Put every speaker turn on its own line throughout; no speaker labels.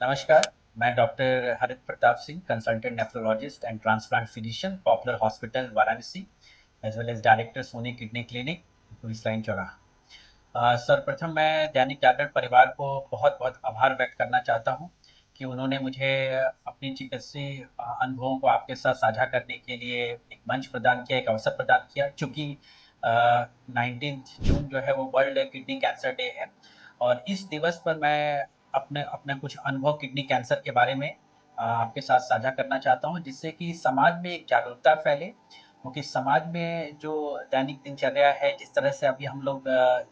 नमस्कार, मैं doctor Harit Pratap Singh, consultant nephrologist and transplant physician, popular hospital, Varanasi, as well as director Soni kidney clinic, police line चौराहा। सर्वप्रथम मैं दैनिक जागरण परिवार को बहुत-बहुत आभार व्यक्त करना चाहता हूँ कि उन्होंने मुझे अपनी चिकित्सीय अनुभवों को आपके साथ साझा करने के लिए एक मंच प्रदान किया, एक अवसर प्रदान किया। चूँकि 19th जून जो है वो वर्ल्ड किडनी कैंसर डे है और इस दिवस पर मैं अपने अपने कुछ अनुभव किडनी कैंसर के बारे में आपके साथ साझा करना चाहता हूँ, जिससे कि समाज में एक जागरूकता फैले। क्योंकि समाज में जो दैनिक दिनचर्या है, जिस तरह से अभी हम लोग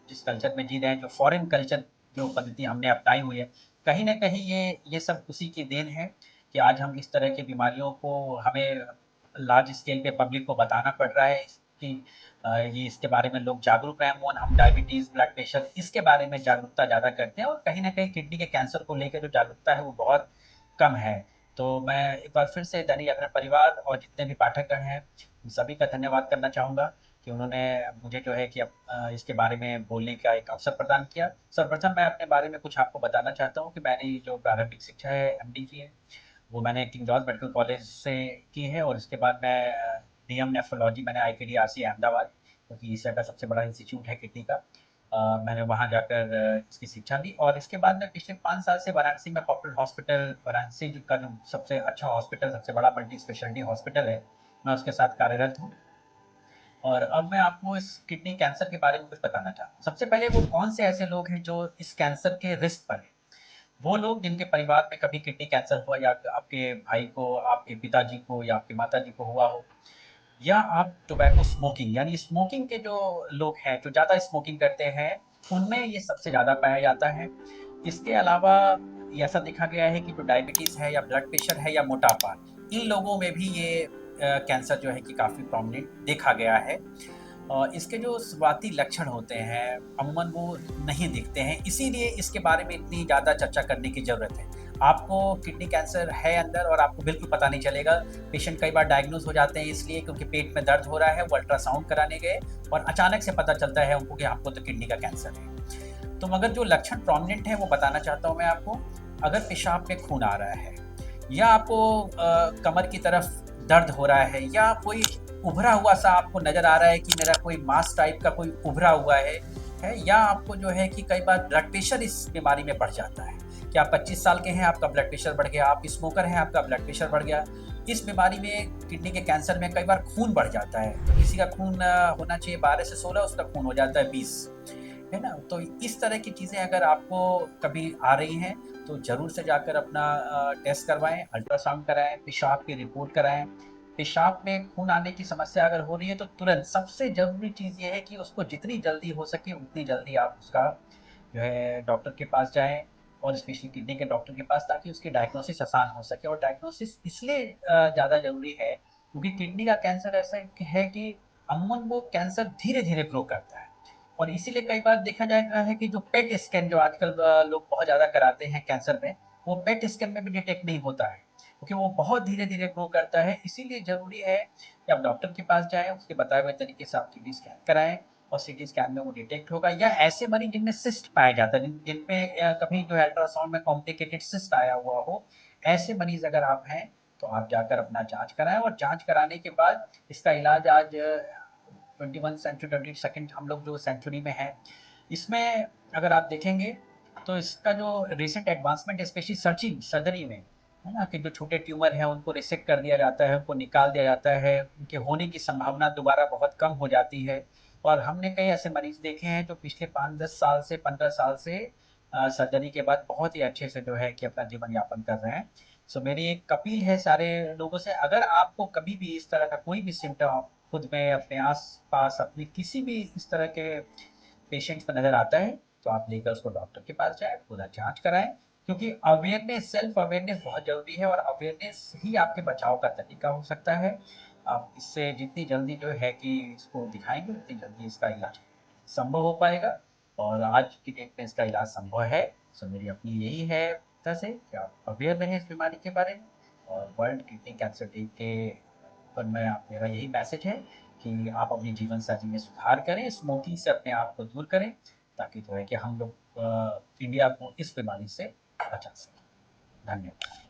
जिस कल्चर में जी रहे हैं, जो फॉरेन कल्चर जो पद्धति हमने अपनाई हुई है, कहीं न कहीं ये सब उसी की देन है कि आज हम इस तरह की बीमारियों को हमें लार्ज स्केल पे पब्लिक को बताना पड़ रहा है कि ये इसके बारे में लोग जागरूक रहें। अमूमन हम डायबिटीज़, ब्लड प्रेशर इसके बारे में जागरूकता ज़्यादा करते हैं और कहीं न कहीं किडनी के कैंसर को लेके जो जागरूकता है वो बहुत कम है। तो मैं एक बार फिर से दैनिक जागरण परिवार और जितने भी पाठकगण हैं, उन सभी का धन्यवाद करना चाहूँगा कि उन्होंने मुझे जो है कि इसके बारे में बोलने का एक अवसर प्रदान किया। सर्वप्रथम मैं अपने बारे में कुछ आपको बताना चाहता हूँ कि मैंने जो प्रारंभिक शिक्षा है एमडी की है, वो मैंने किंग जॉर्ज मेडिकल कॉलेज से की है और इसके बाद मैं डीएम नेफ्रोलॉजी मैंने आईकेडीआरसी अहमदाबाद, क्योंकि एशिया का सबसे बड़ा इंस्टीट्यूट है किडनी का। मैंने वहाँ जाकर इसकी शिक्षा ली और इसके बाद मैं पिछले 5 साल से वाराणसी में पॉपुलर हॉस्पिटल वाराणसी जो का जो सबसे अच्छा हॉस्पिटल, सबसे बड़ा मल्टी स्पेशलिटी हॉस्पिटल है, मैं उसके साथ कार्यरत हूँ। और अब मैं आपको इस किडनी कैंसर के बारे में कुछ बताना चाहता हूँ। सबसे पहले वो कौन से ऐसे लोग हैं जो इस कैंसर के रिस्क पर हैं? वो लोग जिनके परिवार में कभी किडनी कैंसर हुआ या आपके भाई को, आपके पिताजी को या आपकी माताजी को हुआ हो, या आप टोबैको स्मोकिंग यानी स्मोकिंग के जो लोग हैं, जो ज़्यादा स्मोकिंग करते हैं, उनमें ये सबसे ज़्यादा पाया जाता है। इसके अलावा ये ऐसा देखा गया है कि जो डायबिटीज़ है या ब्लड प्रेशर है या मोटापा, इन लोगों में भी ये कैंसर जो है कि काफ़ी प्रोमिनेंट देखा गया है। इसके जो शुरुआती लक्षण होते हैं, अमूमन वो नहीं दिखते हैं, इसीलिए इसके बारे में इतनी ज़्यादा चर्चा करने की ज़रूरत है। आपको किडनी कैंसर है अंदर और आपको बिल्कुल पता नहीं चलेगा। पेशेंट कई बार डायग्नोज़ हो जाते हैं इसलिए क्योंकि पेट में दर्द हो रहा है, वो अल्ट्रासाउंड कराने गए और अचानक से पता चलता है उनको कि आपको तो किडनी का कैंसर है। तो मगर जो लक्षण प्रोमिनेंट हैं वो बताना चाहता हूँ मैं आपको। अगर पेशाब में खून आ रहा है या आपको कमर की तरफ दर्द हो रहा है या कोई उभरा हुआ सा आपको नज़र आ रहा है कि मेरा कोई मास टाइप का कोई उभरा हुआ है या आपको जो है कि कई बार ब्लड प्रेशर इस बीमारी में बढ़ जाता है कि आप 25 साल के हैं, आपका ब्लड प्रेशर बढ़ गया, आप स्मोकर हैं, आपका ब्लड प्रेशर बढ़ गया। इस बीमारी में किडनी के कैंसर में कई बार खून बढ़ जाता है, तो किसी का खून होना चाहिए 12 से 16, उसका खून हो जाता है 20, है ना? तो इस तरह की चीज़ें अगर आपको कभी आ रही हैं, तो ज़रूर से जाकर अपना टेस्ट करवाएँ, अल्ट्रासाउंड कराएँ, पेशाब की रिपोर्ट कराएँ। पेशाब में खून आने की समस्या अगर हो रही है तो तुरंत सबसे ज़रूरी चीज़ ये है कि उसको जितनी जल्दी हो सके उतनी जल्दी आप उसका जो है डॉक्टर के पास जाएँ और स्पेशली किडनी के डॉक्टर के पास, ताकि उसकी डायग्नोसिस आसान हो सके। और डायग्नोसिस इसलिए ज़्यादा ज़रूरी है क्योंकि किडनी का कैंसर ऐसा है कि अमूमन वो कैंसर धीरे-धीरे ग्रो करता है। और इसीलिए कई बार देखा जाता है कि जो पेट स्कैन जो आजकल लोग बहुत ज़्यादा कराते हैं कैंसर में, वो पेट स्कैन में भी डिटेक्ट नहीं होता है, क्योंकि वो बहुत धीरे-धीरे ग्रो करता है। इसीलिए ज़रूरी है कि आप डॉक्टर के पास जाएँ, उसके बताए हुए तरीके से आप सीटी स्कैन कराएँ और सीटी स्कैन में वो डिटेक्ट होगा। या ऐसे मरीज़ जिनमें सिस्ट पाया जाता है, जिनमें कभी जो है अल्ट्रासाउंड में कॉम्प्लिकेटेड सिस्ट आया हुआ हो, ऐसे मरीज़ अगर आप हैं, तो आप जाकर अपना जाँच कराएँ और जाँच कराने के बाद इसका इलाज आज 21 सेंचुरी 22nd हम लोग जो सेंचुरी में हैं, इसमें अगर आप देखेंगे तो इसका जो रिसेंट एडवांसमेंट स्पेशली सर्जरी में, है ना? कि जो छोटे ट्यूमर हैं उनको रिसेक्ट कर दिया जाता है, उनको निकाल दिया जाता है, उनके होने की संभावना दोबारा बहुत कम हो जाती है। और हमने कई ऐसे मरीज़ देखे हैं जो पिछले 5-10 साल से 15 साल से सर्जरी के बाद बहुत ही अच्छे से जो है कि अपना जीवन यापन कर रहे हैं। सो मेरी एक अपील है सारे लोगों से, अगर आपको कभी भी इस तरह का कोई भी सिम्पटम खुद में, अपने आस-पास, अपने किसी भी इस तरह के पेशेंट्स में नज़र आता है, तो आप लेकर उसको डॉक्टर के पास जाएँ, पूरा जाँच कराएँ, क्योंकि अवेयरनेस, सेल्फ अवेयरनेस बहुत ज़रूरी है और अवेयरनेस ही आपके बचाव का तरीका हो सकता है। आप इससे जितनी जल्दी जो है कि इसको दिखाएँगे, उतनी जल्दी इसका इलाज संभव हो पाएगा और आज की डेट में इसका इलाज संभव है। सो मेरी अपनी यही है तरह से कि आप अवेयर रहें इस बीमारी के बारे में। और वर्ल्ड किडनी कैंसर डे के पर मैं आप मेरा यही मैसेज है कि आप अपनी जीवन शैली में सुधार करें, स्मोकिंग से अपने आप को दूर करें, ताकि जो है कि हम लोग इंडिया को इस बीमारी से बचा सकें। धन्यवाद।